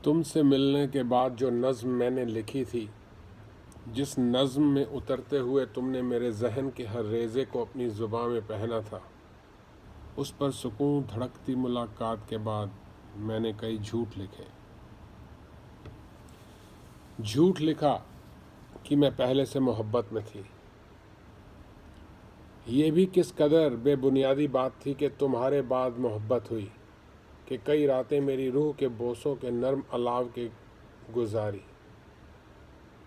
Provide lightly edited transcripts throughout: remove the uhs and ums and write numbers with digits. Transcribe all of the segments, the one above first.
تم سے ملنے کے بعد جو نظم میں نے لکھی تھی، جس نظم میں اترتے ہوئے تم نے میرے ذہن کے ہر ریزے کو اپنی زباں میں پہنا تھا، اس پر سکون دھڑکتی ملاقات کے بعد میں نے کئی جھوٹ لکھے۔ جھوٹ لکھا کہ میں پہلے سے محبت میں تھی۔ یہ بھی کس قدر بے بنیادی بات تھی کہ تمہارے بعد محبت ہوئی، کہ کئی راتیں میری روح کے بوسوں کے نرم الاو کے گزاری،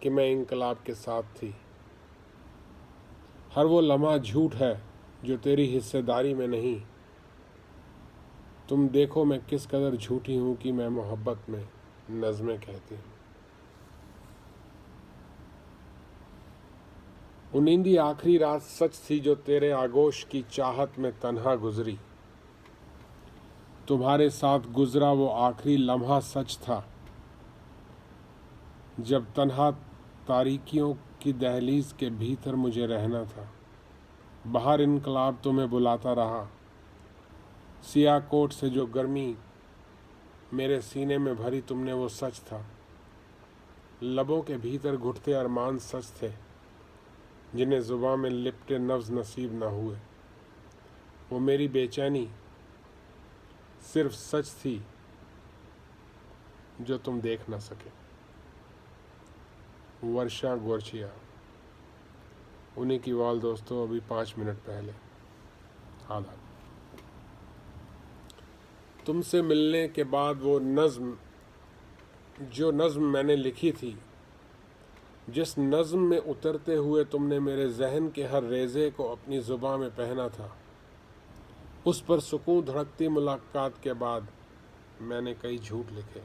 کہ میں انقلاب کے ساتھ تھی۔ ہر وہ لمحہ جھوٹ ہے جو تیری حصے داری میں نہیں۔ تم دیکھو میں کس قدر جھوٹی ہوں کہ میں محبت میں نظمیں کہتی ہوں۔ وہ نیندی آخری رات سچ تھی جو تیرے آغوش کی چاہت میں تنہا گزری۔ تمہارے ساتھ گزرا وہ آخری لمحہ سچ تھا، جب تنہا تاریکیوں کی دہلیز کے بھیتر مجھے رہنا تھا۔ باہر انقلاب تمہیں بلاتا رہا، سیاہ کوٹ سے جو گرمی میرے سینے میں بھری تم نے وہ سچ تھا۔ لبوں کے بھیتر گھٹتے ارمان سچ تھے، جنہیں زباں میں لپٹے نفس نصیب نہ ہوئے۔ وہ میری بے چینی صرف سچ تھی جو تم دیکھ نہ سکے۔ ورشا گورچیا۔ انہیں کی وال دوستوں ابھی 5 منٹ پہلے۔ آدھا تم سے ملنے کے بعد وہ نظم میں نے لکھی تھی، جس نظم میں اترتے ہوئے تم نے میرے ذہن کے ہر ریزے کو اپنی زباں میں پہنا تھا، اس پر سکون دھڑکتی ملاقات کے بعد میں نے کئی جھوٹ لکھے۔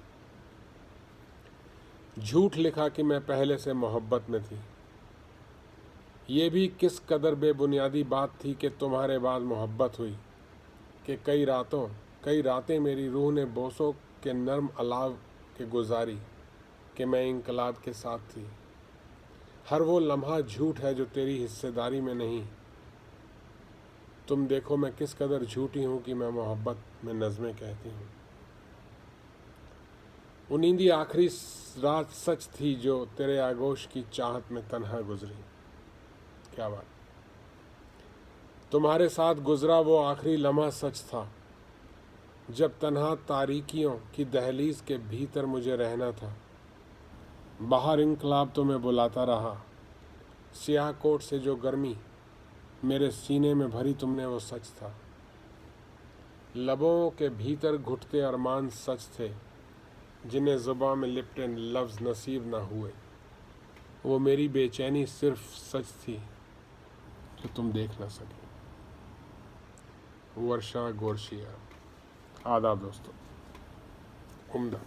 جھوٹ لکھا کہ میں پہلے سے محبت میں تھی۔ یہ بھی کس قدر بے بنیادی بات تھی کہ تمہارے بعد محبت ہوئی، کہ کئی راتیں میری روح نے بوسوں کے نرم الاو کے گزاری، کہ میں انقلاب کے ساتھ تھی۔ ہر وہ لمحہ جھوٹ ہے جو تیری حصے داری میں نہیں۔ تم دیکھو میں کس قدر جھوٹی ہوں کہ میں محبت میں نظمیں کہتی ہوں۔ وہ نیندی آخری رات سچ تھی جو تیرے آغوش کی چاہت میں تنہا گزری۔ کیا بات! تمہارے ساتھ گزرا وہ آخری لمحہ سچ تھا، جب تنہا تاریکیوں کی دہلیز کے بھیتر مجھے رہنا تھا۔ باہر انقلاب تمہیں بلاتا رہا، سیاہ کوٹ سے جو گرمی میرے سینے میں بھری تم نے وہ سچ تھا۔ لبوں کے بھیتر گھٹتے ارمان سچ تھے، جنہیں زباں میں لپٹے لفظ نصیب نہ ہوئے۔ وہ میری بے چینی صرف سچ تھی جو تم دیکھ نہ سکے۔ ورشا گورچیا۔ آداب دوستو، عمدہ۔